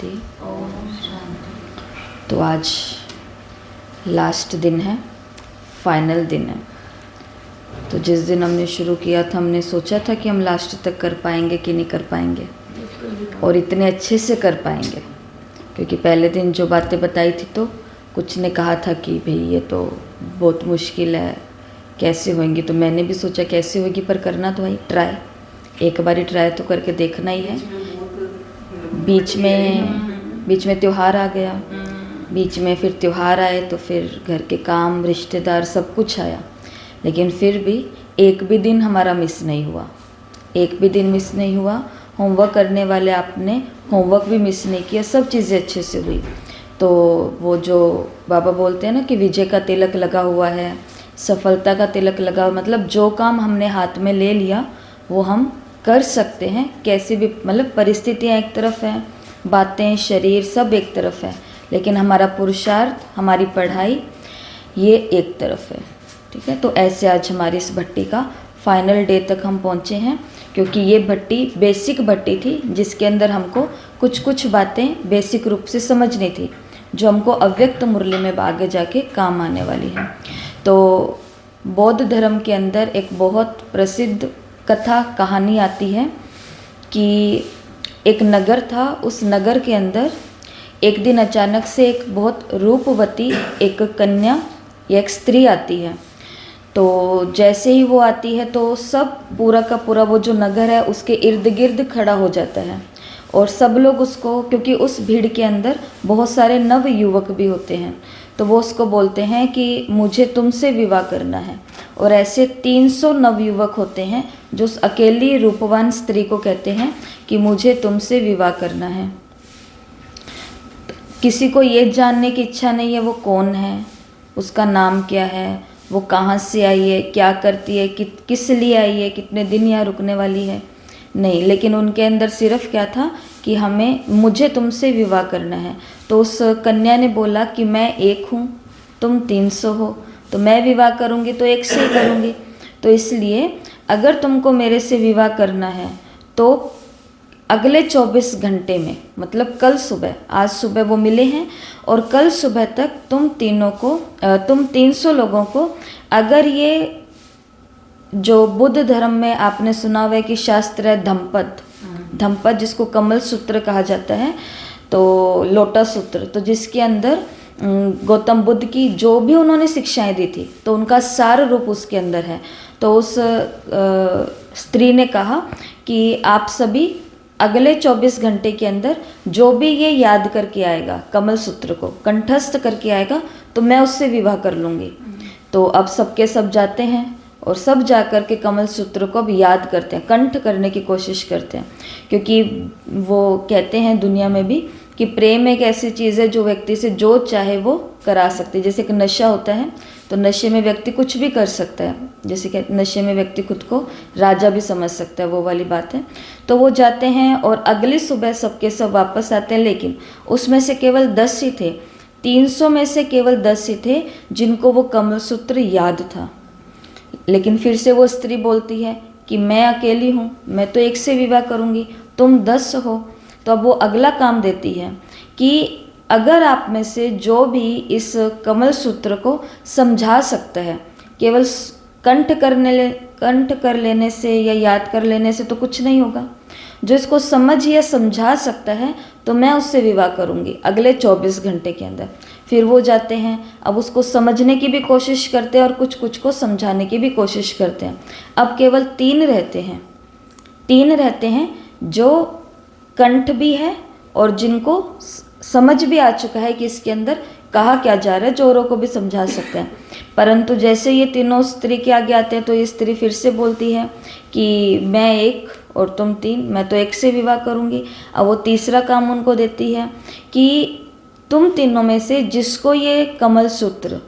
शांति। तो आज लास्ट दिन है, फाइनल दिन है। तो जिस दिन हमने शुरू किया था हमने सोचा था कि हम लास्ट तक कर पाएंगे कि नहीं कर पाएंगे और इतने अच्छे से कर पाएंगे, क्योंकि पहले दिन जो बातें बताई थी तो कुछ ने कहा था कि भाई ये तो बहुत मुश्किल है, कैसे होंगी। तो मैंने भी सोचा कैसे होगी, पर करना तो भाई ट्राई, एक बारी ट्राई तो करके देखना ही है। बीच में त्यौहार आ गया, बीच में फिर त्यौहार आए तो फिर घर के काम, रिश्तेदार, सब कुछ आया, लेकिन फिर भी एक भी दिन हमारा मिस नहीं हुआ, एक भी दिन मिस नहीं हुआ। होमवर्क करने वाले आपने होमवर्क भी मिस नहीं किया, सब चीज़ें अच्छे से हुई। तो वो जो बाबा बोलते हैं ना कि विजय का तिलक लगा हुआ है, सफलता का तिलक लगा हुआ, मतलब जो काम हमने हाथ में ले लिया वो हम कर सकते हैं, कैसे भी, मतलब परिस्थितियाँ एक तरफ हैं, बातें, शरीर सब एक तरफ है, लेकिन हमारा पुरुषार्थ, हमारी पढ़ाई ये एक तरफ है। ठीक है, तो ऐसे आज हमारी इस भट्टी का फाइनल डे तक हम पहुँचे हैं, क्योंकि ये भट्टी बेसिक भट्टी थी जिसके अंदर हमको कुछ बातें बेसिक रूप से समझनी थी, जो हमको अव्यक्त मुरली में आगे जाके काम आने वाली है। तो बौद्ध धर्म के अंदर एक बहुत प्रसिद्ध कथा कहानी आती है कि एक नगर था, उस नगर के अंदर एक दिन अचानक से एक बहुत रूपवती एक कन्या या एक स्त्री आती है। तो जैसे ही वो आती है तो सब पूरा का पूरा वो जो नगर है उसके इर्द गिर्द खड़ा हो जाता है, और सब लोग उसको, क्योंकि उस भीड़ के अंदर बहुत सारे नव युवक भी होते हैं, तो वो उसको बोलते हैं कि मुझे तुमसे विवाह करना है। और ऐसे 300 नवयुवक होते हैं जो उस अकेली रूपवान स्त्री को कहते हैं कि मुझे तुमसे विवाह करना है। किसी को ये जानने की इच्छा नहीं है वो कौन है, उसका नाम क्या है, वो कहाँ से आई है, क्या करती है, किस लिए आई है, कितने दिन यहाँ रुकने वाली है, नहीं। लेकिन उनके अंदर सिर्फ क्या था कि मुझे तुमसे विवाह करना है। तो उस कन्या ने बोला कि मैं एक हूँ, तुम 300 हो, तो मैं विवाह करूँगी तो एक से ही करूँगी। तो इसलिए अगर तुमको मेरे से विवाह करना है तो अगले 24 घंटे में, मतलब कल सुबह, आज सुबह वो मिले हैं और कल सुबह तक तुम 300 लोगों को, अगर ये जो बुद्ध धर्म में आपने सुना हुआ है कि शास्त्र है धम्पद जिसको कमल सूत्र कहा जाता है, तो लोटस सूत्र, तो जिसके अंदर गौतम बुद्ध की जो भी उन्होंने शिक्षाएं दी थी तो उनका सार रूप उसके अंदर है। तो उस स्त्री ने कहा कि आप सभी अगले 24 घंटे के अंदर जो भी ये याद करके आएगा, कमल सूत्र को कंठस्थ करके आएगा, तो मैं उससे विवाह कर लूँगी। तो अब सबके सब जाते हैं और सब जा कर के कमल सूत्र को अब याद करते हैं, कंठ करने की कोशिश करते हैं, क्योंकि वो कहते हैं दुनिया में भी कि प्रेम एक ऐसी चीज़ है जो व्यक्ति से जो चाहे वो करा सकती है। जैसे कि नशा होता है तो नशे में व्यक्ति कुछ भी कर सकता है, जैसे कि नशे में व्यक्ति खुद को राजा भी समझ सकता है, वो वाली बात है। तो वो जाते हैं और अगली सुबह सबके सब वापस आते हैं, लेकिन उसमें से केवल 10 ही थे, 300 में से केवल 10 ही थे जिनको वो कमल सूत्र याद था। लेकिन फिर से वो स्त्री बोलती है कि मैं अकेली हूँ, मैं तो एक से विवाह करूँगी, तुम 10 हो। तो अब वो अगला काम देती है कि अगर आप में से जो भी इस कमल सूत्र को समझा सकता है, केवल कंठ कर लेने से या याद कर लेने से तो कुछ नहीं होगा, जो इसको समझ या समझा सकता है तो मैं उससे विवाह करूँगी अगले 24 घंटे के अंदर। फिर वो जाते हैं, अब उसको समझने की भी कोशिश करते हैं और कुछ को समझाने की भी कोशिश करते हैं। अब केवल 3 रहते हैं जो कंठ भी है और जिनको समझ भी आ चुका है कि इसके अंदर कहा क्या जा रहा है, जो औरों को भी समझा सकते हैं। परंतु जैसे ये तीनों स्त्री के आगे आते हैं तो ये स्त्री फिर से बोलती है कि मैं एक और तुम 3, मैं तो एक से विवाह करूँगी। अब वो तीसरा काम उनको देती है कि तुम तीनों में से जिसको ये कमल सूत्र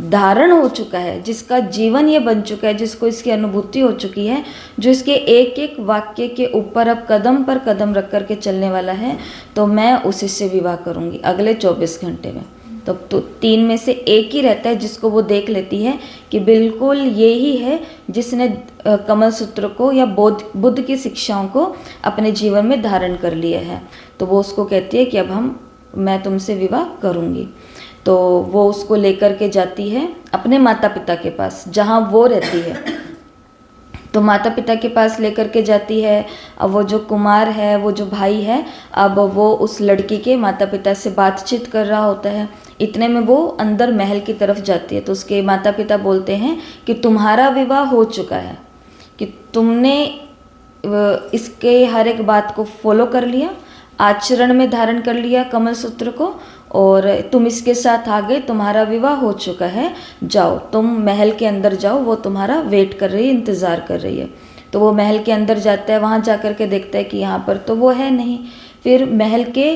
धारण हो चुका है, जिसका जीवन ये बन चुका है, जिसको इसकी अनुभूति हो चुकी है, जो इसके एक एक वाक्य के ऊपर अब कदम पर कदम रख कर के चलने वाला है, तो मैं उसी से विवाह करूंगी अगले 24 घंटे में। तो 3 में से एक ही रहता है जिसको वो देख लेती है कि बिल्कुल ये ही है जिसने कमल सूत्र को या बुद्ध की शिक्षाओं को अपने जीवन में धारण कर लिया है। तो वो उसको कहती है कि अब मैं तुमसे विवाह करूँगी। तो वो उसको लेकर के जाती है अपने माता पिता के पास जहाँ वो रहती है। तो माता पिता के पास लेकर के जाती है। अब वो जो कुमार है, वो जो भाई है, अब वो उस लड़की के माता पिता से बातचीत कर रहा होता है। इतने में वो अंदर महल की तरफ जाती है। तो उसके माता पिता बोलते हैं कि तुम्हारा विवाह हो चुका है, कि तुमने इसके हर एक बात को फॉलो कर लिया, आचरण में धारण कर लिया कमल सूत्र को, और तुम इसके साथ आ गए, तुम्हारा विवाह हो चुका है, जाओ तुम महल के अंदर जाओ, वो तुम्हारा वेट कर रही है, इंतज़ार कर रही है। तो वो महल के अंदर जाता है, वहाँ जा कर के देखता है कि यहाँ पर तो वो है नहीं। फिर महल के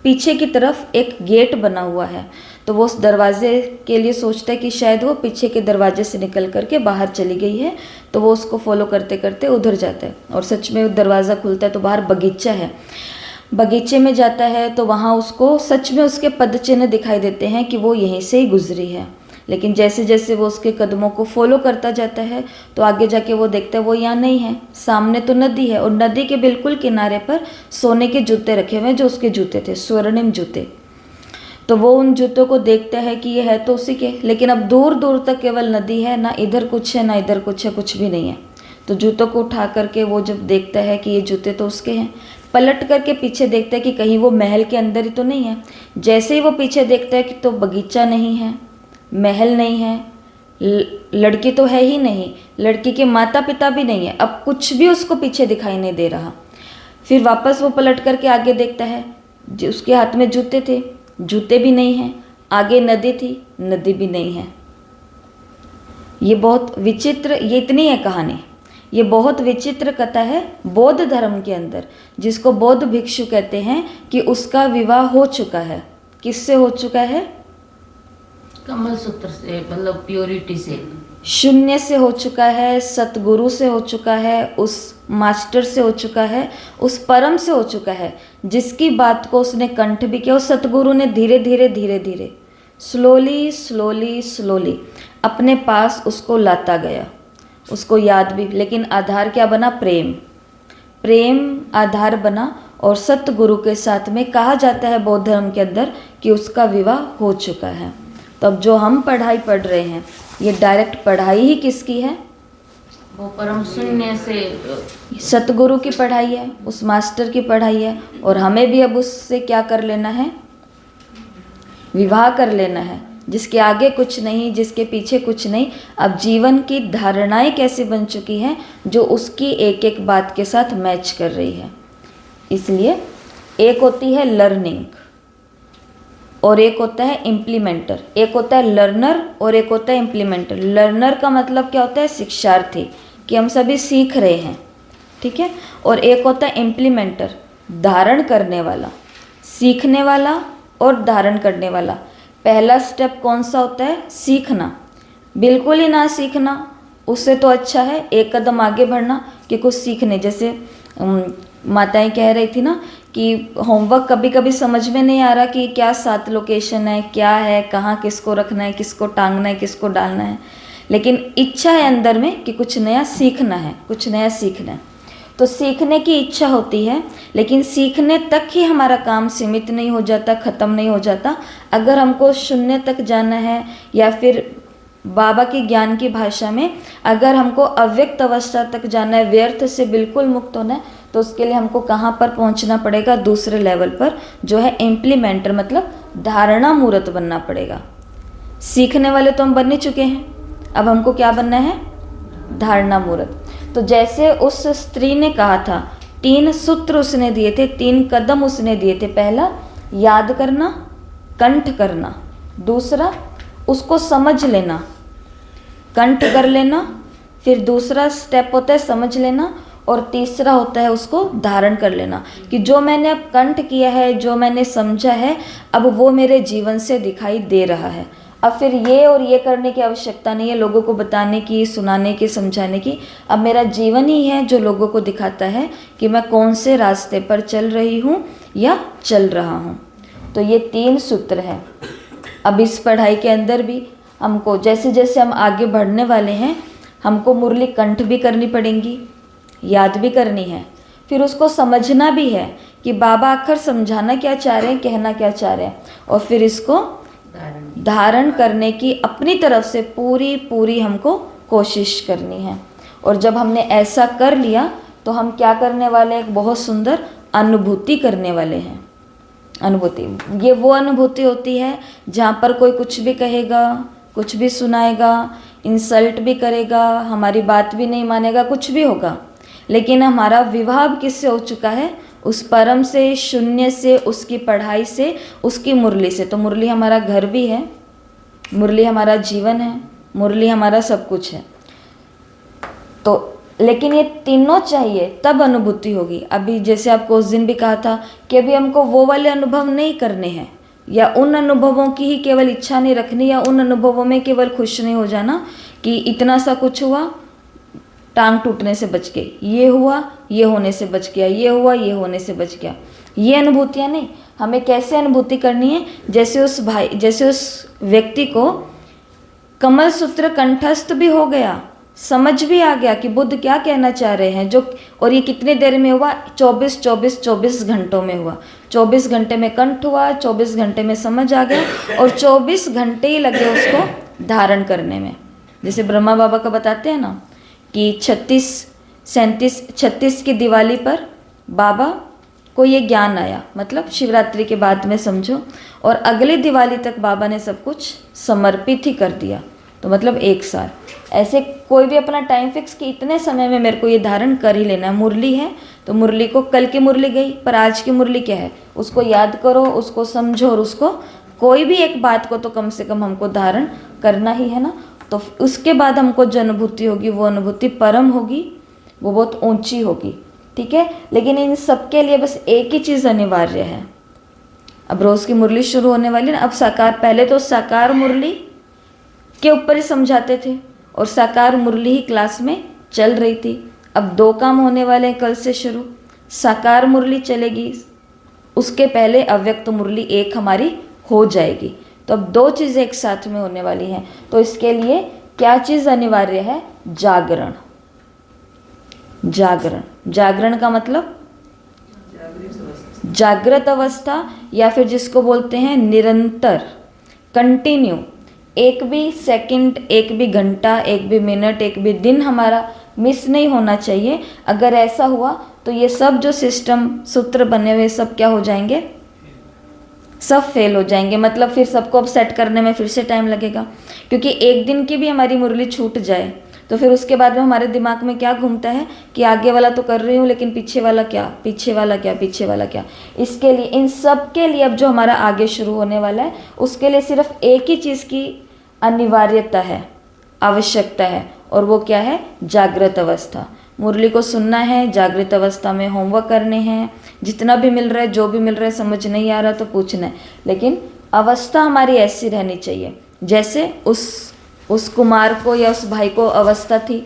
पीछे की तरफ एक गेट बना हुआ है। तो वो उस दरवाजे के लिए सोचता है कि शायद वो पीछे के दरवाजे से निकल करके बाहर चली गई है। तो वो उसको फॉलो करते करते उधर जाता है, और सच में वो दरवाज़ा खुलता है तो बाहर बगीचा है। बगीचे में जाता है तो वहाँ उसको सच में उसके पदचिन्ह दिखाई देते हैं कि वो यहीं से ही गुजरी है। लेकिन जैसे जैसे वो उसके कदमों को फॉलो करता जाता है तो आगे जाके वो देखता है वो यहाँ नहीं है। सामने तो नदी है, और नदी के बिल्कुल किनारे पर सोने के जूते रखे हुए हैं, जो उसके जूते थे, स्वर्णिम जूते। तो वो उन जूतों को देखता है कि ये है तो उसी के, लेकिन अब दूर दूर तक केवल नदी है, ना इधर कुछ है ना इधर कुछ है, कुछ भी नहीं है। तो जूतों को उठा करके वो जब देखता है कि ये जूते तो उसके हैं, पलट करके पीछे देखता है कि कहीं वो महल के अंदर ही तो नहीं है। जैसे ही वो पीछे देखता है कि तो बगीचा नहीं है, महल नहीं है, लड़की तो है ही नहीं, लड़की के माता पिता भी नहीं है, अब कुछ भी उसको पीछे दिखाई नहीं दे रहा। फिर वापस वो पलट करके आगे देखता है, उसके हाथ में जूते थे, जूते भी नहीं हैं, आगे नदी थी, नदी भी नहीं है। ये बहुत विचित्र, ये इतनी है कहानी। ये बहुत विचित्र कथा है बौद्ध धर्म के अंदर, जिसको बौद्ध भिक्षु कहते हैं कि उसका विवाह हो चुका है। किससे हो चुका है? कमल सूत्र से, मतलब प्योरिटी से, शून्य से हो चुका है, सतगुरु से हो चुका है, उस मास्टर से हो चुका है, उस परम से हो चुका है जिसकी बात को उसने कंठ भी किया। उस सतगुरु ने धीरे धीरे धीरे धीरे स्लोली स्लोली स्लोली अपने पास उसको लाता गया, उसको याद भी। लेकिन आधार क्या बना? प्रेम। प्रेम आधार बना, और सतगुरु के साथ में कहा जाता है बौद्ध धर्म के अंदर कि उसका विवाह हो चुका है। तो अब जो हम पढ़ाई पढ़ रहे हैं, ये डायरेक्ट पढ़ाई ही किसकी है? वो परम शून्य से, सतगुरु की पढ़ाई है, उस मास्टर की पढ़ाई है। और हमें भी अब उससे क्या कर लेना है? विवाह कर लेना है, जिसके आगे कुछ नहीं, जिसके पीछे कुछ नहीं। अब जीवन की धारणाएं कैसी बन चुकी हैं जो उसकी एक एक बात के साथ मैच कर रही है। इसलिए एक होती है लर्निंग और एक होता है इम्प्लीमेंटर। एक होता है लर्नर और एक होता है इम्प्लीमेंटर। लर्नर का मतलब क्या होता है? शिक्षार्थी, कि हम सभी सीख रहे हैं, ठीक है। और एक होता है इम्प्लीमेंटर, धारण करने वाला, सीखने वाला और धारण करने वाला। पहला स्टेप कौन सा होता है? सीखना। बिल्कुल ही ना सीखना, उससे तो अच्छा है एक कदम आगे बढ़ना कि कुछ सीखने। जैसे माताएं कह रही थी ना कि होमवर्क कभी कभी समझ में नहीं आ रहा कि क्या 7 लोकेशन है, क्या है, कहाँ किसको रखना है, किसको टांगना है, किसको डालना है, लेकिन इच्छा है अंदर में कि कुछ नया सीखना है, कुछ नया सीखना है। तो सीखने की इच्छा होती है, लेकिन सीखने तक ही हमारा काम सीमित नहीं हो जाता, ख़त्म नहीं हो जाता। अगर हमको शून्य तक जाना है, या फिर बाबा की ज्ञान की भाषा में अगर हमको अव्यक्त अवस्था तक जाना है, व्यर्थ से बिल्कुल मुक्त होना है, तो उसके लिए हमको कहाँ पर पहुँचना पड़ेगा? दूसरे लेवल पर, जो है इम्प्लीमेंटर, मतलब धारणा मूर्त बनना पड़ेगा। सीखने वाले तो हम बन ही चुके हैं, अब हमको क्या बनना है? धारणा मूर्त। तो जैसे उस स्त्री ने कहा था, 3 सूत्र उसने दिए थे, 3 कदम उसने दिए थे। पहला याद करना, कंठ करना। दूसरा उसको समझ लेना, कंठ कर लेना। फिर दूसरा स्टेप होता है समझ लेना, और तीसरा होता है उसको धारण कर लेना, कि जो मैंने अब कंठ किया है, जो मैंने समझा है, अब वो मेरे जीवन से दिखाई दे रहा है। अब फिर ये और ये करने की आवश्यकता नहीं है, लोगों को बताने की, सुनाने की, समझाने की। अब मेरा जीवन ही है जो लोगों को दिखाता है कि मैं कौन से रास्ते पर चल रही हूँ या चल रहा हूँ। तो ये 3 सूत्र हैं। अब इस पढ़ाई के अंदर भी हमको जैसे जैसे हम आगे बढ़ने वाले हैं, हमको मुरली कंठ भी करनी पड़ेंगी, याद भी करनी है, फिर उसको समझना भी है कि बाबा आखिर समझाना क्या चाह रहे हैं, कहना क्या चाह रहे हैं, और फिर इसको धारण करने की अपनी तरफ से पूरी पूरी हमको कोशिश करनी है। और जब हमने ऐसा कर लिया तो हम क्या करने वाले हैं, एक बहुत सुंदर अनुभूति करने वाले हैं। अनुभूति, ये वो अनुभूति होती है जहाँ पर कोई कुछ भी कहेगा, कुछ भी सुनाएगा, इंसल्ट भी करेगा, हमारी बात भी नहीं मानेगा, कुछ भी होगा, लेकिन हमारा विवाह किससे हो चुका है, उस परम से, शून्य से, उसकी पढ़ाई से, उसकी मुरली से। तो मुरली हमारा घर भी है, मुरली हमारा जीवन है, मुरली हमारा सब कुछ है। तो लेकिन ये तीनों चाहिए तब अनुभूति होगी। अभी जैसे आपको उस दिन भी कहा था कि अभी हमको वो वाले अनुभव नहीं करने हैं, या उन अनुभवों की ही केवल इच्छा नहीं रखनी, या उन अनुभवों में केवल खुश नहीं हो जाना कि इतना सा कुछ हुआ, टांग टूटने से बच गई, ये हुआ, ये होने से बच गया, ये हुआ, ये होने से बच गया। ये अनुभूतियाँ नहीं, हमें कैसे अनुभूति करनी है, जैसे उस व्यक्ति को कमल सूत्र कंठस्थ भी हो गया, समझ भी आ गया कि बुद्ध क्या कहना चाह रहे हैं, जो, और ये कितने देर में हुआ, 24 घंटों में हुआ। 24 घंटे में कंठ हुआ, 24 घंटे में समझ आ गया, और 24 घंटे ही लगे उसको धारण करने में। जैसे ब्रह्मा बाबा का बताते हैं ना कि 36 की दिवाली पर बाबा को ये ज्ञान आया, मतलब शिवरात्रि के बाद में समझो, और अगली दिवाली तक बाबा ने सब कुछ समर्पित ही कर दिया, तो मतलब 1 साल। ऐसे कोई भी अपना टाइम फिक्स कि इतने समय में मेरे को ये धारण कर ही लेना है। मुरली है तो मुरली को, कल की मुरली गई पर आज की मुरली क्या है, उसको याद करो, उसको समझो, और उसको कोई भी एक बात को तो कम से कम हमको धारण करना ही है ना। तो उसके बाद हमको जो अनुभूति होगी वो अनुभूति परम होगी, वो बहुत ऊंची होगी, ठीक है। लेकिन इन सब के लिए बस एक ही चीज़ अनिवार्य है। अब रोज़ की मुरली शुरू होने वाली ना, अब साकार, पहले तो साकार मुरली के ऊपर ही समझाते थे और साकार मुरली ही क्लास में चल रही थी। अब 2 काम होने वाले हैं कल से शुरू, साकार मुरली चलेगी, उसके पहले अव्यक्त मुरली एक हमारी हो जाएगी। तो अब 2 चीज़ें एक साथ में होने वाली हैं। तो इसके लिए क्या चीज़ अनिवार्य है, जागरण। जागरण, जागरण का मतलब जागृत अवस्था, या फिर जिसको बोलते हैं निरंतर, कंटिन्यू। एक भी सेकंड, एक भी घंटा, एक भी मिनट, एक भी दिन हमारा मिस नहीं होना चाहिए। अगर ऐसा हुआ तो ये सब जो सिस्टम सूत्र बने हुए सब क्या हो जाएंगे, सब फेल हो जाएंगे। मतलब फिर सबको अब सेट करने में फिर से टाइम लगेगा, क्योंकि एक दिन की भी हमारी मुरली छूट जाए तो फिर उसके बाद में हमारे दिमाग में क्या घूमता है कि आगे वाला तो कर रही हूँ, लेकिन पीछे वाला क्या, पीछे वाला क्या, पीछे वाला क्या। इसके लिए, इन सब के लिए अब जो हमारा आगे शुरू होने वाला है, उसके लिए सिर्फ एक ही चीज़ की अनिवार्यता है, आवश्यकता है, और वो क्या है, जागृत अवस्था। मुरली को सुनना है, जागृत अवस्था में होमवर्क करने हैं, जितना भी मिल रहा है, जो भी मिल रहा है, समझ नहीं आ रहा तो पूछना है, लेकिन अवस्था हमारी ऐसी रहनी चाहिए जैसे उस कुमार को या उस भाई को अवस्था थी।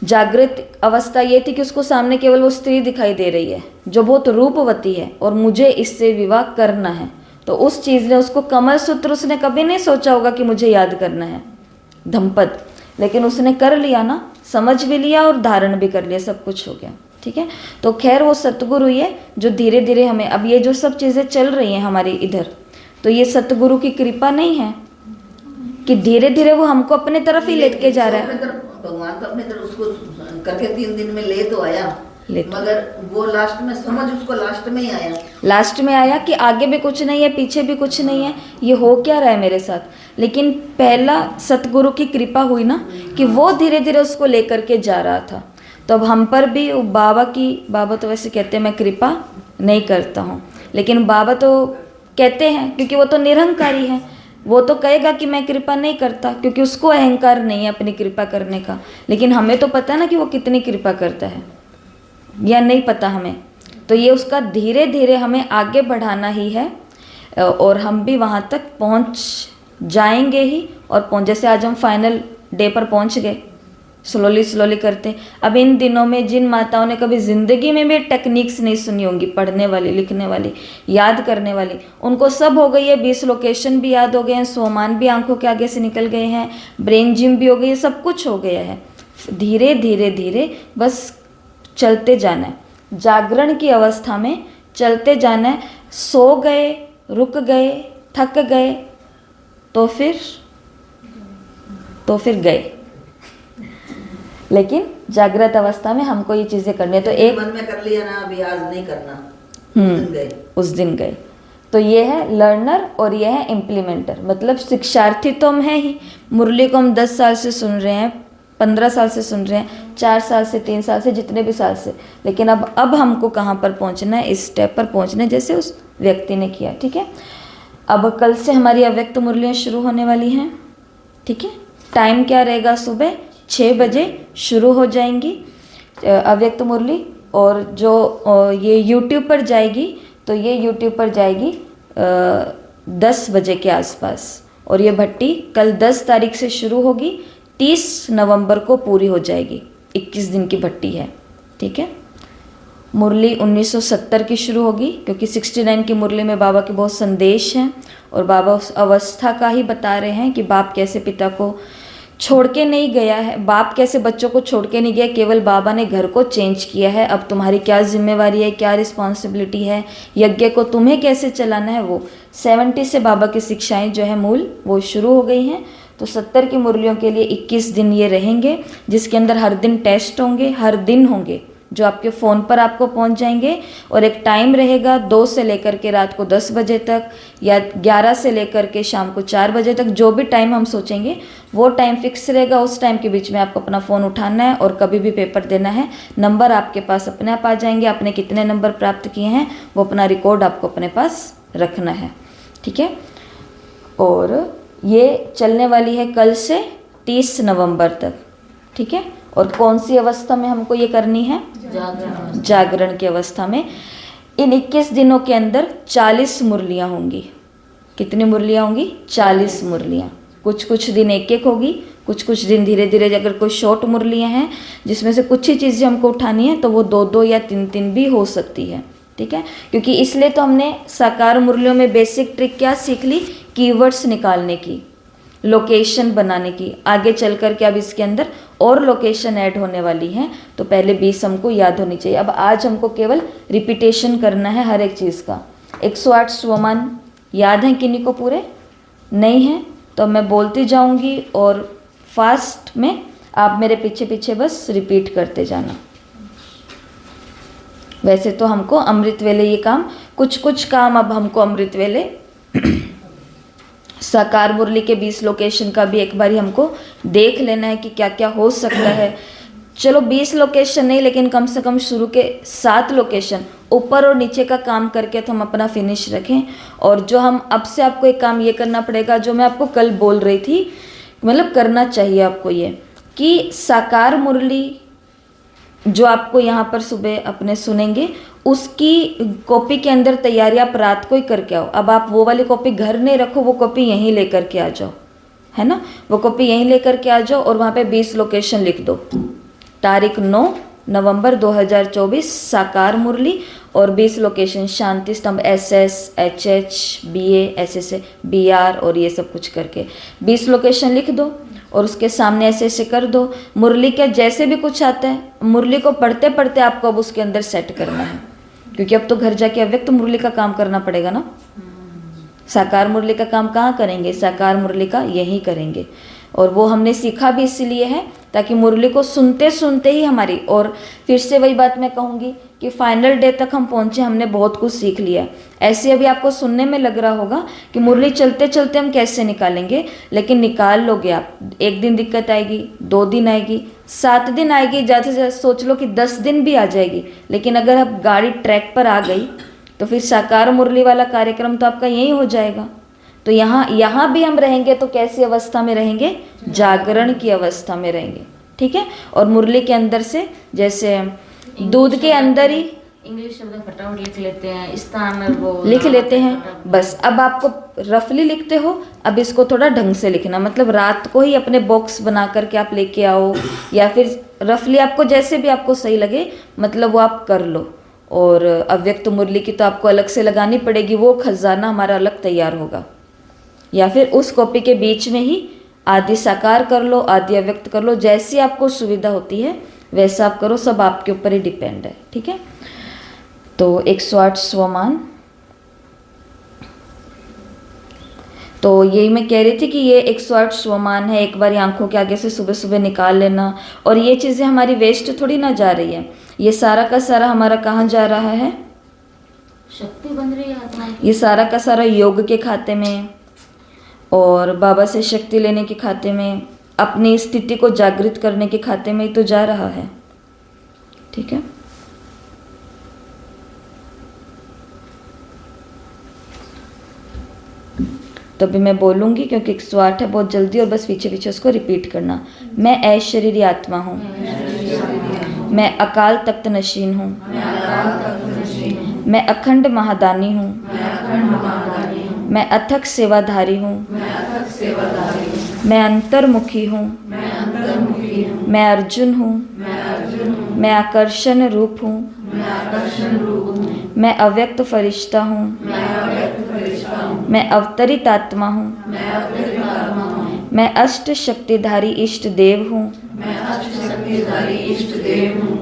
जागृत अवस्था ये थी कि उसको सामने केवल वो स्त्री दिखाई दे रही है जो बहुत रूपवती है और मुझे इससे विवाह करना है। तो उस चीज़ ने उसको, कमल सूत्र उसने कभी नहीं सोचा होगा कि मुझे याद करना है, धम्पद, लेकिन उसने कर लिया ना, समझ भी लिया और धारण भी कर लिया, सब कुछ हो गया, ठीक है। तो खैर वो सतगुरु ही है जो धीरे धीरे हमें, अब ये जो सब चीज़ें चल रही हैं हमारी इधर, तो ये सतगुरु की कृपा नहीं है कि धीरे धीरे वो हमको अपने तरफ ही लेके जा रहा है। भगवान तो अपने तरफ उसको करके 3 दिन में ले तो आया, मगर वो लास्ट में समझ उसको लास्ट में ही आया, लास्ट में आया कि आगे भी कुछ नहीं है, पीछे भी कुछ नहीं है, ये हो क्या रहा है मेरे साथ। लेकिन पहला सतगुरु की कृपा हुई ना कि वो धीरे धीरे उसको लेकर के जा रहा था। तो अब हम पर भी बाबा तो वैसे कहते हैं मैं कृपा नहीं करता हूँ, लेकिन बाबा तो कहते हैं, क्योंकि वो तो निरहंकारी है, वो तो कहेगा कि मैं कृपा नहीं करता, क्योंकि उसको अहंकार नहीं है अपनी कृपा करने का। लेकिन हमें तो पता है ना कि वो कितनी कृपा करता है, या नहीं पता हमें। तो ये उसका धीरे धीरे हमें आगे बढ़ाना ही है, और हम भी वहाँ तक पहुँच जाएंगे ही। और जैसे आज हम फाइनल डे पर पहुँच गए, स्लोली स्लोली करते। अब इन दिनों में जिन माताओं ने कभी ज़िंदगी में भी टेक्निक्स नहीं सुनी होंगी, पढ़ने वाली, लिखने वाली, याद करने वाली, उनको सब हो गई है। 20 लोकेशन भी याद हो गए हैं, सोमान भी आंखों के आगे से निकल गए हैं, ब्रेन जिम भी हो गई है, सब कुछ हो गया है। धीरे धीरे धीरे बस चलते जाना है, जागरण की अवस्था में चलते जाना है। सो गए, रुक गए, थक गए तो फिर गए, लेकिन जागृत अवस्था में हमको ये चीज़ें करनी है। तो एक मन में कर लिया ना, अभी आज नहीं करना, उस दिन गए। तो ये है लर्नर और ये है इम्प्लीमेंटर। मतलब शिक्षार्थी तो हम हैं ही, मुरली को हम 10 साल से सुन रहे हैं, 15 साल से सुन रहे हैं, 4 साल से, 3 साल से, जितने भी साल से, लेकिन अब हमको कहाँ पर पहुँचना है, इस स्टेप पर पहुँचना है जैसे उस व्यक्ति ने किया। ठीक है, अब कल से हमारी अव्यक्त मुरलियाँ शुरू होने वाली हैं। ठीक है, टाइम क्या रहेगा, सुबह 6 बजे शुरू हो जाएंगी अव्यक्त मुरली। और जो ये YouTube पर जाएगी, तो ये YouTube पर जाएगी 10 बजे के आसपास। और ये भट्टी कल 10 तारीख से शुरू होगी, 30 नवंबर को पूरी हो जाएगी। 21 दिन की भट्टी है। ठीक है, मुरली 1970 की शुरू होगी, क्योंकि 69 की मुरली में बाबा के बहुत संदेश हैं और बाबा उस अवस्था का ही बता रहे हैं कि बाप कैसे पिता को छोड़ के नहीं गया है, बाप कैसे बच्चों को छोड़ के नहीं गया, केवल बाबा ने घर को चेंज किया है। अब तुम्हारी क्या जिम्मेवारी है, क्या रिस्पॉन्सिबिलिटी है, यज्ञ को तुम्हें कैसे चलाना है, वो 70 से बाबा की शिक्षाएं जो है मूल वो शुरू हो गई हैं। तो 70 की मुरलियों के लिए 21 दिन ये रहेंगे, जिसके अंदर हर दिन टेस्ट होंगे, हर दिन होंगे, जो आपके फ़ोन पर आपको पहुंच जाएंगे। और एक टाइम रहेगा 2 से लेकर के रात को 10 बजे तक, या 11 से लेकर के शाम को 4 बजे तक, जो भी टाइम हम सोचेंगे वो टाइम फिक्स रहेगा। उस टाइम के बीच में आपको अपना फ़ोन उठाना है और कभी भी पेपर देना है। नंबर आपके पास अपने आप आ जाएंगे, आपने कितने नंबर प्राप्त किए हैं वो अपना रिकॉर्ड आपको अपने पास रखना है। ठीक है, और ये चलने वाली है कल से 30 नवंबर तक। ठीक है, और कौन सी अवस्था में हमको ये करनी है, जागरण की अवस्था में। इन 21 दिनों के अंदर 40 मुरलियाँ होंगी। कितनी मुरलियाँ होंगी, 40 मुरलियाँ। कुछ दिन एक होगी, कुछ दिन धीरे धीरे। अगर कोई शॉर्ट मुरलियाँ हैं जिसमें से कुछ ही चीज़ें हमको उठानी है, तो वो 2 या 3 भी हो सकती है। ठीक है, क्योंकि इसलिए तो हमने साकार मुरलियों में बेसिक ट्रिक क्या सीख ली, कीवर्ड्स निकालने की, लोकेशन बनाने की। आगे चल कर के अब इसके अंदर और लोकेशन ऐड होने वाली हैं, तो पहले 20 हमको याद होनी चाहिए। अब आज हमको केवल रिपीटेशन करना है हर एक चीज़ का। 108 स्वमान याद हैं किन्हीं को, पूरे नहीं हैं तो मैं बोलती जाऊंगी और फास्ट में आप मेरे पीछे पीछे बस रिपीट करते जाना। वैसे तो हमको अमृत वेले ये काम, कुछ काम अब हमको अमृत वेले साकार मुरली के 20 लोकेशन का भी एक बारी हमको देख लेना है कि क्या क्या हो सकता है। चलो 20 लोकेशन नहीं, लेकिन कम से कम शुरू के 7 लोकेशन ऊपर और नीचे का काम करके तो हम अपना फिनिश रखें। और जो हम अब से आपको एक काम ये करना पड़ेगा, जो मैं आपको कल बोल रही थी, मतलब करना चाहिए आपको ये, कि साकार मुरली जो आपको यहाँ पर सुबह अपने सुनेंगे, उसकी कॉपी के अंदर तैयारी आप रात को ही करके आओ। अब आप वो वाली कॉपी घर नहीं रखो, वो कॉपी यहीं लेकर के आ जाओ, है ना, वो कॉपी यहीं लेकर के आ जाओ और वहाँ पे 20 लोकेशन लिख दो। तारीख 9 नवंबर 2024 साकार मुरली, और 20 लोकेशन शांति स्तंभ SS, HH, BA, SS, BR और ये सब कुछ करके 20 लोकेशन लिख दो और उसके सामने ऐसे कर दो। मुरली के जैसे भी कुछ आता है, मुरली को पढ़ते पढ़ते आपको अब उसके अंदर सेट करना है, क्योंकि अब तो घर जाके अव्यक्त मुरली का काम करना पड़ेगा ना। साकार मुरली का काम कहाँ करेंगे, साकार मुरली का यही करेंगे। और वो हमने सीखा भी इसीलिए है ताकि मुरली को सुनते सुनते ही हमारी, और फिर से वही बात मैं कहूँगी कि फाइनल डे तक हम पहुँचे, हमने बहुत कुछ सीख लिया। ऐसे अभी आपको सुनने में लग रहा होगा कि मुरली चलते चलते हम कैसे निकालेंगे, लेकिन निकाल लोगे आप। 1 दिन दिक्कत आएगी, 2 दिन आएगी, 7 दिन आएगी, ज़्यादा से ज़्यादा सोच लो कि 10 दिन भी आ जाएगी। लेकिन अगर अब गाड़ी ट्रैक पर आ गई तो फिर साकार मुरली वाला कार्यक्रम तो आपका यही हो जाएगा। तो यहाँ भी हम रहेंगे तो कैसी अवस्था में रहेंगे, जागरण की अवस्था में रहेंगे। ठीक है, और मुरली के अंदर से जैसे दूध के अंदर ही इंग्लिश शब्द फटाफट लिख लेते हैं, स्थान और वो लिख लेते हैं बस। अब आपको रफली लिखते हो, अब इसको थोड़ा ढंग से लिखना, मतलब रात को ही अपने बॉक्स बना करके आप लेके आओ, या फिर रफली आपको जैसे भी आपको सही लगे मतलब वो आप कर लो। और अव्यक्त मुरली की तो आपको अलग से लगानी पड़ेगी, वो खजाना हमारा अलग तैयार होगा। या फिर उस कॉपी के बीच में ही आदि साकार कर लो, आदि अव्यक्त कर लो, जैसी आपको सुविधा होती है वैसा आप करो, सब आपके ऊपर ही डिपेंड है। ठीक है, तो 108 स्वमान। तो यही मैं कह रही थी कि ये 108 स्वमान है, एक बार आंखों के आगे से सुबह सुबह निकाल लेना। और ये चीज़ें हमारी वेस्ट थोड़ी ना जा रही है, ये सारा का सारा हमारा कहाँ जा रहा है, शक्ति बन रही है आत्मा की। ये सारा का सारा योग के खाते में और बाबा से शक्ति लेने के खाते में, अपनी स्थिति को जागृत करने के खाते में ही तो जा रहा है। ठीक है, तो अभी मैं बोलूँगी क्योंकि 108 है, बहुत जल्दी, और बस पीछे पीछे उसको रिपीट करना। मैं ऐशरीरी आत्मा हूँ, मैं अकाल तख्त नशीन हूँ, मैं अखंड महादानी हूँ, मैं अथक सेवाधारी हूँ, मैं अंतर्मुखी हूँ, मैं अर्जुन हूँ, मैं आकर्षण रूप हूँ, मैं अव्यक्त फरिश्ता हूँ, मैं अवतरित आत्मा हूँ, मैं अष्ट शक्तिधारी इष्ट देव हूँ,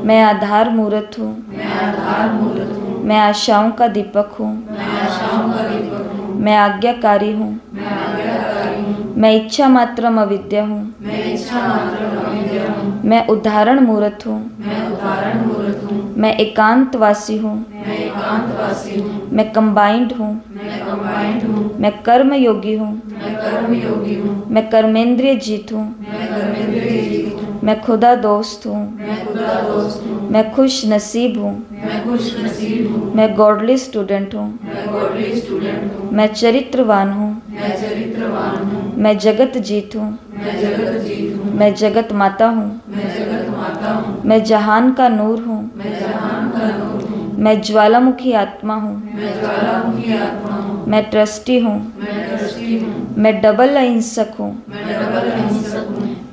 मैं आधार मूर्त हूँ, मैं आशाओं का दीपक हूँ, मैं आज्ञाकारी हूँ, मैं इच्छा मात्रम अविद्या हूँ, मैं उदाहरण मूर्त हूँ, मैं एकांतवासी हूँ, मैं कंबाइंड हूँ, मैं कर्म योगी हूँ, मैं कर्मेंद्रिय जीत हूँ, मैं खुदा दोस्त हूँ, मैं खुश नसीब हूँ, मैं गॉडली स्टूडेंट हूँ, मैं चरित्रवान हूँ, मैं जगत जीत हूँ, मैं जगत माता हूँ, मैं जहान का नूर हूँ, मैं ज्वालामुखी आत्मा हूँ, मैं ट्रस्टी हूँ, मैं डबल अहिंसक हूँ,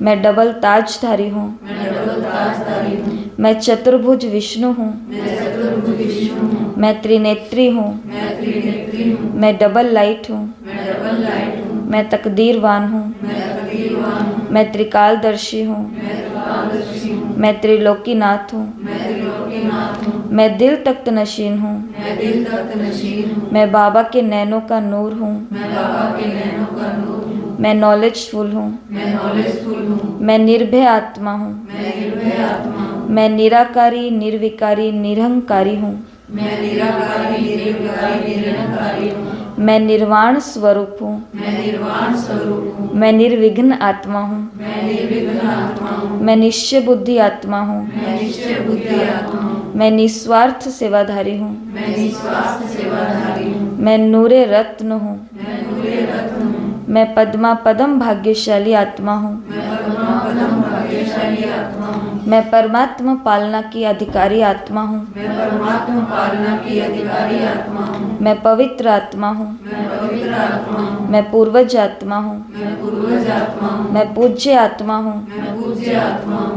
मैं डबल ताजधारी हूँ, मैं चतुर्भुज विष्णु हूँ, मैं त्रिनेत्री हूँ, मैं डबल लाइट हूँ, मैं तकदीरवान हूँ, मैं त्रिकालदर्शी हूँ, मैं त्रिलोकीनाथ हूँ, मैं दिल तख्त नशीन हूँ, मैं बाबा के नैनों का नूर हूँ, मैं नॉलेजफुल हूँ, मैं निर्भय आत्मा हूँ, मैं निराकारी निर्विकारी निरहंकारी हूँ, मैं निर्वाण स्वरूप हूँ, मैं निर्विघ्न आत्मा हूँ, मैं निश्चय बुद्धि आत्मा हूँ, मैं निस्वार्थ सेवाधारी हूँ, मैं नूरे रत्न हूँ, मैं पद्मा पदम भाग्यशाली आत्मा हूँ, मैं परमात्मा पालना की अधिकारी आत्मा हूँ, मैं पवित्र आत्मा हूँ, मैं पूर्वज आत्मा हूँ, मैं पूज्य आत्मा हूँ,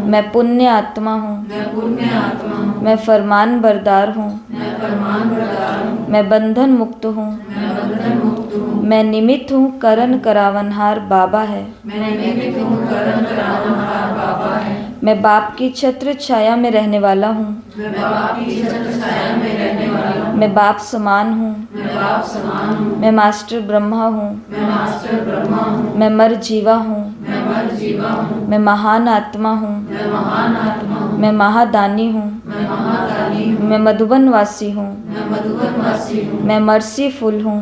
मैं पुण्य आत्मा हूँ, मैं फरमान बरदार हूँ, मैं बंधन मुक्त हूँ, मैं निमित्त हूँ करण करावनहार बाबा है, मैं बाप की छत्र छाया में रहने वाला हूँ, मैं बाप समान हूँ, मैं मास्टर ब्रह्मा हूँ, मैं मर जीवा हूँ, मैं महान आत्मा हूँ, मैं महादानी हूँ, मैं मधुबन वासी हूँ, मैं मर्सीफुल हूँ,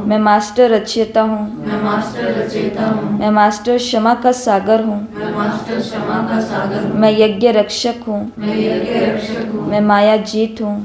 मैं मास्टर रचयिता हूँ, मैं मास्टर क्षमा का सागर हूँ, मैं यज्ञ रक्षक हूँ, मैं माया जीत हूँ,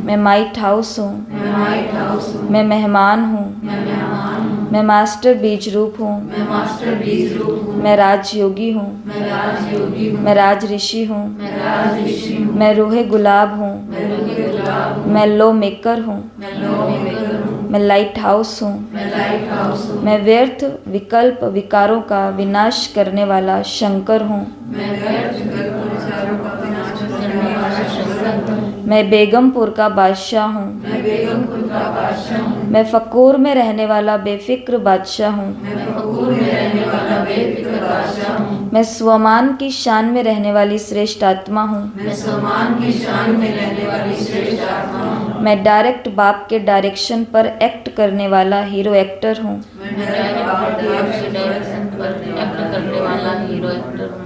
मैं माइट हाउस हूँ, मैं व्हाइट हाउस हूँ, मैं मेहमान हूँ, मैं मेहमान हूँ, मैं मास्टर बीज रूप हूँ, मैं मास्टर बीज रूप हूँ, मैं राजयोगी हूँ, मैं राजयोगी हूँ, मैं राज ऋषि हूँ, मैं राज ऋषि हूँ, मैं रूहे गुलाब हूँ, मैं रूहे गुलाब हूँ, मैं लो मेकर हूँ, मैं लौ मेकर हूँ, मैं लाइट हाउस हूँ, मैं लाइट हाउस हूँ, मैं व्यर्थ विकल्प विकारों का विनाश करने वाला शंकर हूँ, मैं व्यर्थ विकल्प विचारों का विनाश करने वाला शंकर हूँ, मैं बेगमपुर का बादशाह हूँ, मैं बेगमपुर का बादशाह हूँ, मैं फकूर में रहने वाला बेफिक्र बादशाह हूँ, मैं फकूर में रहने वाला बेफिक्र बादशाह हूँ, मैं स्वमान की शान में रहने वाली श्रेष्ठ आत्मा हूँ, मैं सम्मान की शान में रहने वाली श्रेष्ठ आत्मा हूँ, मैं डायरेक्ट बाप के डायरेक्शन पर एक्ट करने वाला हीरो एक्टर हूँ, मैं डायरेक्ट बाप के डायरेक्शन पर एक्ट करने वाला हीरो एक्टर हूँ,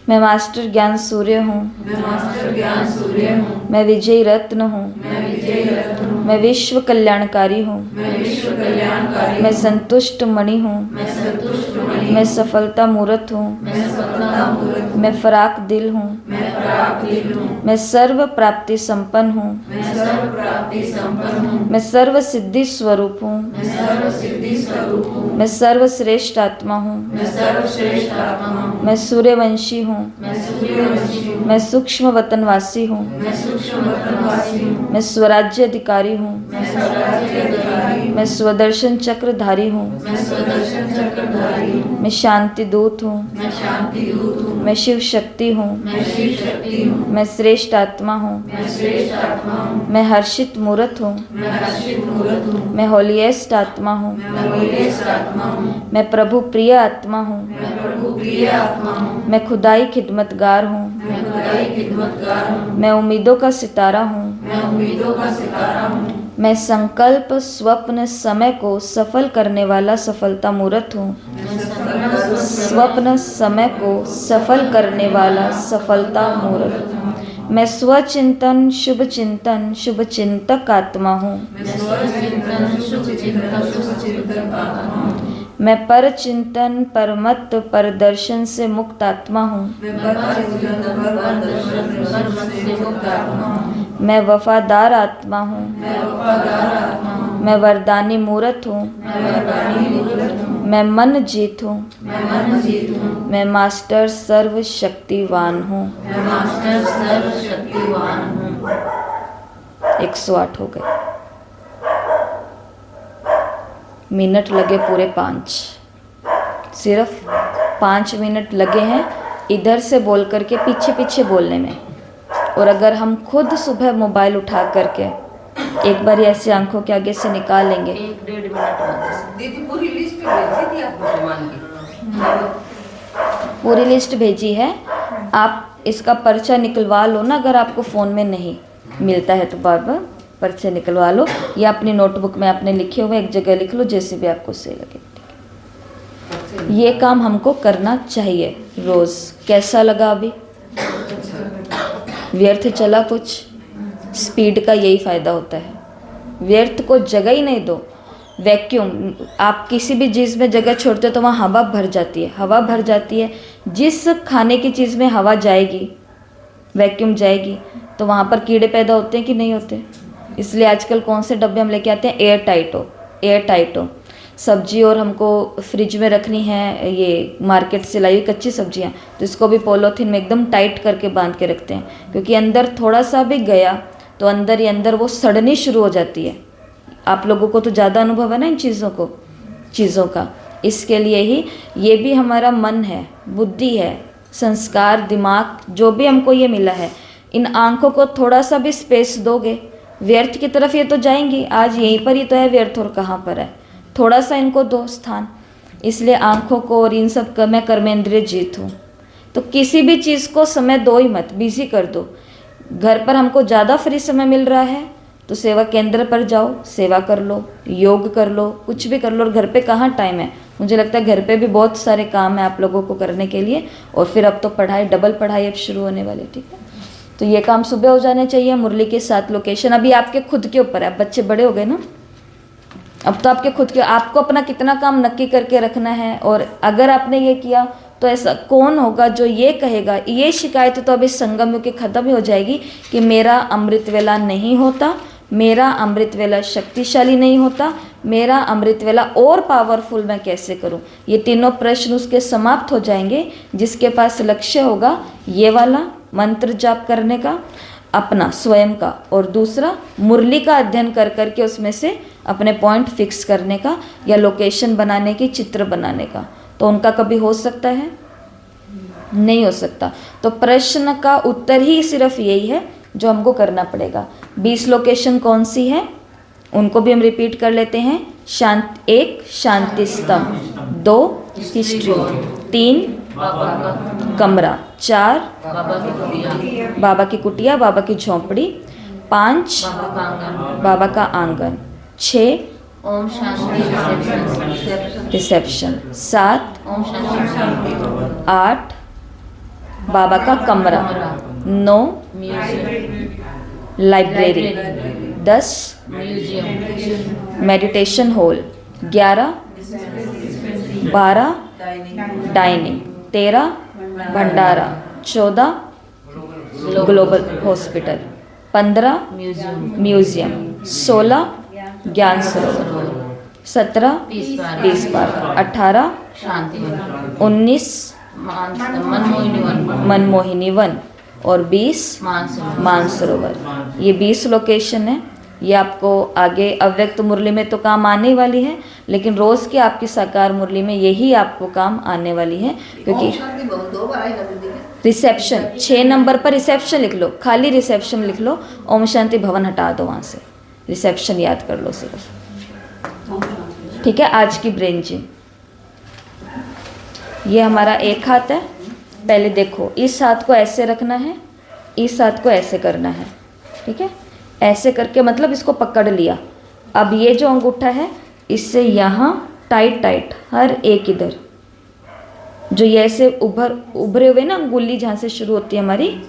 मैं मास्टर ज्ञान सूर्य हूँ, मैं मास्टर ज्ञान सूर्य हूँ, मैं विजयी रत्न हूँ, मैं विजय रत्न हूँ, मैं विश्व कल्याणकारी हूँ, मैं विश्व कल्याणकारी मैं हूँ, संतुष्ट मणि हूँ, मैं संतुष्ट मणि मैं हूँ, सफलता मूर्त हूँ, मैं सफलता मूर्त हूँ, मैं फराक दिल हूँ, मैं प्राप्त दिल हूँ, मैं सर्व प्राप्ति संपन्न हूँ, मैं सर्व प्राप्ति संपन्न हूँ, मैं सर्व सिद्धि स्वरूप हूँ, मैं सर्व सिद्धि स्वरूप हूँ, मैं सर्वश्रेष्ठ आत्मा हूँ, मैं सर्वश्रेष्ठ आत्मा हूँ, मैं सूर्यवंशी हूँ, मैं सूर्यवंशी हूँ, मैं सूक्ष्म वतनवासी हूँ, मैं सूक्ष्म वतनवासी हूँ, मैं स्वराज्य अधिकारी हूँ, मैं स्वराज्य अधिकारी हूँ, मैं स्वदर्शन चक्रधारी हूँ, मैं स्वदर्शन चक्रधारी हूँ, मैं शांति दूत हूँ, मैं शांति दूत हूँ, मैं शिव शक्ति हूँ, मैं शिव शक्ति हूँ, मैं श्रेष्ठ आत्मा हूँ, मैं श्रेष्ठ आत्मा हूँ, मैं हर्षित मूर्त हूँ, मैं हर्षित मूर्त हूँ, मैं होलीएस्ट आत्मा हूँ, मैं होलीएस्ट आत्मा हूँ, मैं प्रभु प्रिय आत्मा हूँ, मैं प्रभु प्रिय आत्मा हूँ, मैं खुदाई खिदमतगार हूँ, मैं खुदाई खिदमतगार हूँ, मैं उम्मीदों का सितारा हूँ, मैं उम्मीदों का सितारा हूँ, मैं संकल्प स्वप्न समय को सफल करने वाला सफलता मूर्त हूँ, मैं संकल्प स्वप्न समय को सफल करने वाला सफलता मूर्त, मैं स्वचिंतन शुभ चिंतक आत्मा हूँ, मैं स्वचिंतन शुभ चिंतक आत्मा हूँ, मैं पर चिंतन परमत परदर्शन से मुक्त आत्मा हूँ, मैं परचिंतन परमत से मुक्त आत्मा हूँ, मैं वफादार आत्मा हूँ, मैं वफादार आत्मा हूँ, मैं वरदानी मूर्त हूँ, मैं वरदानी मूर्त हूँ, मैं मन जीत हूँ, मैं मन जीत हूँ, मैं मास्टर सर्वशक्तिवान हूँ। मैं मास्टर सर्वशक्तिवान हूँ। 108 हो गए। मिनट लगे पूरे 5, सिर्फ 5 मिनट लगे हैं इधर से बोल करके पीछे पीछे बोलने में। और अगर हम खुद सुबह मोबाइल उठा करके एक बार ऐसे आंखों के आगे से निकालेंगे, 1-1.5 मिनट बाद दीदी पूरी लिस्ट भेजी थी आपको सामान की? पूरी लिस्ट भेजी है। आप इसका पर्चा निकलवा लो ना, अगर आपको फ़ोन में नहीं मिलता है तो बार बार पर्चे निकलवा लो, या अपनी नोटबुक में आपने लिखे हुए एक जगह लिख लो, जैसे भी आपको सही लगे। ये काम हमको करना चाहिए रोज़। कैसा लगा अभी? व्यर्थ चला कुछ? स्पीड का यही फ़ायदा होता है, व्यर्थ को जगह ही नहीं दो। वैक्यूम, आप किसी भी चीज़ में जगह छोड़ते हो तो वहाँ हवा भर जाती है, हवा भर जाती है। जिस खाने की चीज़ में हवा जाएगी, वैक्यूम जाएगी, तो वहाँ पर कीड़े पैदा होते हैं कि नहीं होते? इसलिए आजकल कौन से डब्बे हम लेके आते हैं? एयर टाइट हो। सब्जी और हमको फ्रिज में रखनी है, ये मार्केट से लाई हुई कच्ची सब्जियाँ, तो इसको भी पॉलीथीन में एकदम टाइट करके बांध के रखते हैं, क्योंकि अंदर थोड़ा सा भी गया तो अंदर ही अंदर वो सड़नी शुरू हो जाती है। आप लोगों को तो ज़्यादा अनुभव है ना इन चीज़ों का। इसके लिए ही ये भी हमारा मन है, बुद्धि है, संस्कार, दिमाग, जो भी हमको ये मिला है, इन आँखों को थोड़ा सा भी स्पेस दोगे, व्यर्थ की तरफ ये तो जाएंगी। आज यहीं पर ही तो है व्यर्थ, और कहाँ पर है? थोड़ा सा इनको दो स्थान। इसलिए आँखों को और इन सब का मैं कर्मेंद्रिय जीत हूँ। तो किसी भी चीज़ को समय दो ही मत, बिजी कर दो। घर पर हमको ज़्यादा फ्री समय मिल रहा है तो सेवा केंद्र पर जाओ, सेवा कर लो, योग कर लो, कुछ भी कर लो। और घर पे कहाँ टाइम है? मुझे लगता है घर पे भी बहुत सारे काम है आप लोगों को करने के लिए। और फिर अब तो पढ़ाई, डबल पढ़ाई अब शुरू होने वाली, ठीक है? तो ये काम सुबह हो जाने चाहिए। मुरली के 7 लोकेशन अभी आपके खुद के ऊपर है। अब बच्चे बड़े हो गए ना, अब तो आपके खुद के, आपको अपना कितना काम नक्की करके रखना है। और अगर आपने ये किया तो ऐसा कौन होगा जो ये कहेगा, ये शिकायत तो अभी संगम युग की खत्म ही हो जाएगी कि मेरा अमृत वेला नहीं होता, मेरा अमृत वेला शक्तिशाली नहीं होता, मेरा अमृत वेला और पावरफुल मैं कैसे करूं। ये तीनों प्रश्न उसके समाप्त हो जाएंगे। जिसके पास लक्ष्य होगा ये वाला मंत्र जाप करने का अपना स्वयं का, और दूसरा मुरली का अध्ययन कर करके उसमें से अपने पॉइंट फिक्स करने का या लोकेशन बनाने की, चित्र बनाने का, तो उनका कभी हो सकता है? नहीं हो सकता। तो प्रश्न का उत्तर ही सिर्फ यही है जो हमको करना पड़ेगा। 20 लोकेशन कौन सी है उनको भी हम रिपीट कर लेते हैं। 1 शांति स्तंभ, 2 हिस्ट्री, 3 कमरा, 4 बाबा की कुटिया, बाबा की झोंपड़ी, 5 बाबा का आंगन, 6 ओम शांति रिसेप्शन, 7 ओम शांति 8 बाबा का कमरा, 9 museum library, 10 museum meditation hall, 11 12 dining, 13 भंडारा, 14 ग्लोबल हॉस्पिटल, 15 म्यूजियम, 16 ज्ञान सरोवर, 17 पीस पार्क, 18 शांति 19 मनमोहिनी वन मनमोहिनी वन और 20 मानसरोवर। ये 20 लोकेशन है। ये आपको आगे अव्यक्त मुरली में तो काम आने वाली है, लेकिन रोज़ की आपकी साकार मुरली में यही आपको काम आने वाली है। क्योंकि शांति भवन 2 बार आएगा दीदी के। रिसेप्शन 6 नंबर पर रिसेप्शन लिख लो, खाली रिसेप्शन लिख लो, ओम शांति भवन हटा दो वहाँ से, रिसेप्शन याद कर लो सिर्फ। ठीक है। आज की ब्रेन जिम, ये हमारा एक हाथ है। पहले देखो, इस हाथ को ऐसे रखना है, इस हाथ को ऐसे करना है। ठीक है। ऐसे करके मतलब इसको पकड़ लिया। अब ये जो अंगूठा है इससे यहाँ टाइट टाइट हर एक इधर, जो ये ऐसे उभरे हुए ना अंगुली जहाँ से शुरू होती है हमारी,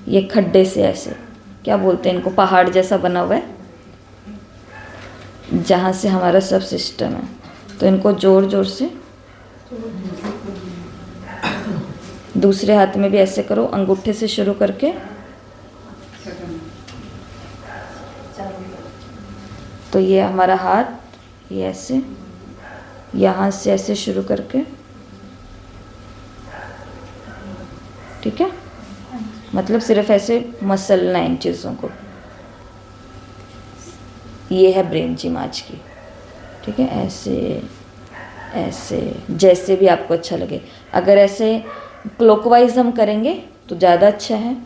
ये खड्डे से ऐसे, क्या बोलते हैं इनको, पहाड़ जैसा बना हुआ है जहाँ से हमारा सब सिस्टम है। तो इनको जोर जोर से, दूसरे हाथ में भी ऐसे करो, अंगूठे से शुरू करके। तो ये हमारा हाथ, ये ऐसे, यहाँ से ऐसे शुरू करके। ठीक है। मतलब सिर्फ ऐसे मसलना इन चीज़ों को। ये है ब्रेन जिम आज की। ठीक है। ऐसे ऐसे, जैसे भी आपको अच्छा लगे। अगर ऐसे क्लॉकवाइज हम करेंगे तो ज़्यादा अच्छा है।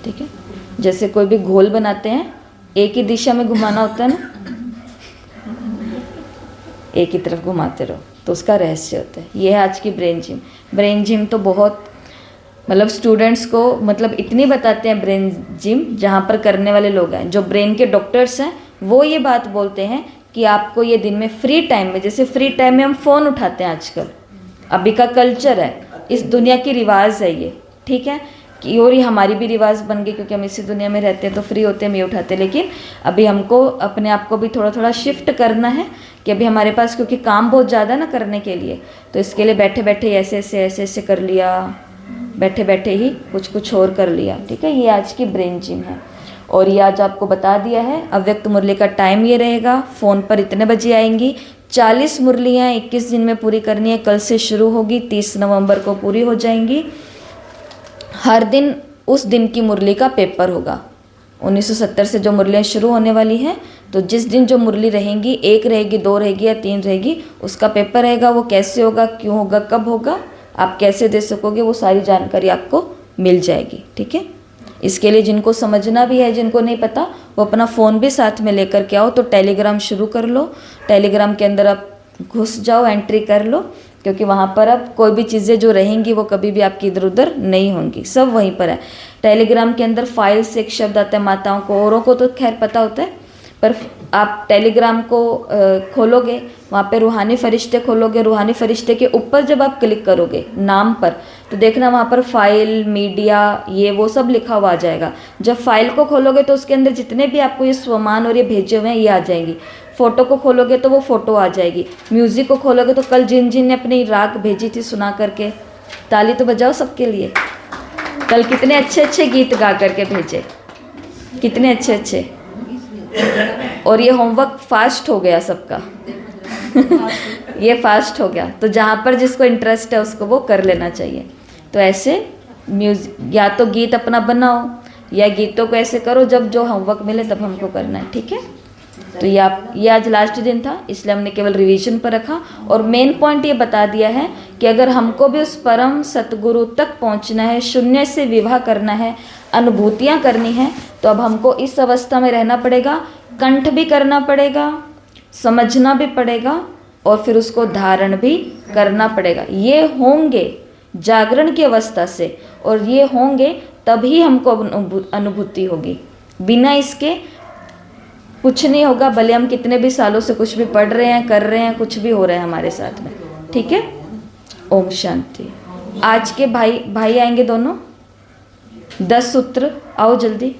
ठीक है। जैसे कोई भी घोल बनाते हैं, एक ही दिशा में घुमाना होता है ना, एक ही तरफ घुमाते रहो, तो उसका रहस्य होता है। ये है आज की ब्रेन जिम। ब्रेन जिम तो बहुत, मतलब स्टूडेंट्स को मतलब इतनी बताते हैं ब्रेन जिम, जहाँ पर करने वाले लोग हैं, जो ब्रेन के डॉक्टर्स हैं, वो ये बात बोलते हैं कि आपको ये दिन में फ्री टाइम में, जैसे फ्री टाइम में हम फ़ोन उठाते हैं आजकल, अभी का कल्चर है, इस दुनिया की रिवाज है ये। ठीक है। कि और ये हमारी भी रिवाज बन गई, क्योंकि हम इसी दुनिया में रहते हैं तो फ्री होते हैं, ये उठाते हैं। लेकिन अभी हमको अपने आप को भी थोड़ा थोड़ा शिफ्ट करना है कि अभी हमारे पास, क्योंकि काम बहुत ज़्यादा ना करने के लिए, तो इसके लिए बैठे बैठे ऐसे ऐसे ऐसे ऐसे कर लिया, बैठे बैठे ही कुछ कुछ और कर लिया। ठीक है। ये आज की ब्रेन जिम है। और ये आज आपको बता दिया है, अव्यक्त मुरली का टाइम ये रहेगा, फ़ोन पर इतने बजे आएंगी। 40 मुरलियाँ 21 दिन में पूरी करनी है। कल से शुरू होगी, 30 नवंबर को पूरी हो जाएंगी। हर दिन उस दिन की मुरली का पेपर होगा। 1970 से जो मुरलियाँ शुरू होने वाली हैं, तो जिस दिन जो मुरली रहेंगी, 1 रहेगी, 2 रहेगी या 3 रहेगी, उसका पेपर रहेगा। वो कैसे होगा, क्यों होगा, कब होगा, आप कैसे दे सकोगे, वो सारी जानकारी आपको मिल जाएगी। ठीक है। इसके लिए जिनको समझना भी है, जिनको नहीं पता, वो अपना फ़ोन भी साथ में लेकर के आओ। तो टेलीग्राम शुरू कर लो, टेलीग्राम के अंदर आप घुस जाओ, एंट्री कर लो, क्योंकि वहाँ पर अब कोई भी चीज़ें जो रहेंगी वो कभी भी आपकी इधर उधर नहीं होंगी, सब वहीं पर है। टेलीग्राम के अंदर फाइल से एक शब्द आता है माताओं को, औरों को तो खैर पता होता है, पर आप टेलीग्राम को खोलोगे, वहाँ पे रूहानी फरिश्ते खोलोगे, रूहानी फरिश्ते के ऊपर जब आप क्लिक करोगे नाम पर, तो देखना वहाँ पर फाइल, मीडिया, ये वो सब लिखा हुआ आ जाएगा। जब फाइल को खोलोगे तो उसके अंदर जितने भी आपको ये स्वमान और ये भेजे हुए हैं ये आ जाएंगी। फ़ोटो को खोलोगे तो वो फ़ोटो आ जाएगी। म्यूज़िक को खोलोगे तो कल जिन जिन ने अपनी राग भेजी थी सुना करके, ताली तो बजाओ सबके लिए। कल कितने अच्छे अच्छे गीत गा करके भेजे, कितने अच्छे अच्छे। और ये होमवर्क फास्ट हो गया सबका ये फास्ट हो गया, तो जहाँ पर जिसको इंटरेस्ट है उसको वो कर लेना चाहिए। तो ऐसे म्यूजिक या तो गीत अपना बनाओ या गीतों को ऐसे करो, जब जो होमवर्क मिले तब हमको करना है, ठीक है। तो ये आज लास्ट दिन था, इसलिए हमने केवल रिवीजन पर रखा और मेन पॉइंट ये बता दिया है कि अगर हमको भी उस परम सतगुरु तक पहुंचना है, शून्य से विवाह करना है, अनुभूतियाँ करनी है, तो अब हमको इस अवस्था में रहना पड़ेगा, कंठ भी करना पड़ेगा, समझना भी पड़ेगा और फिर उसको धारण भी करना पड़ेगा। ये होंगे जागरण की अवस्था से, और ये होंगे तभी हमको अनुभूति होगी। बिना इसके कुछ नहीं होगा, भले हम कितने भी सालों से कुछ भी पढ़ रहे हैं, कर रहे हैं, कुछ भी हो रहा है हमारे साथ में, ठीक है। ओम शांति। आज के भाई आएंगे दोनों, 10 सूत्र, आओ जल्दी।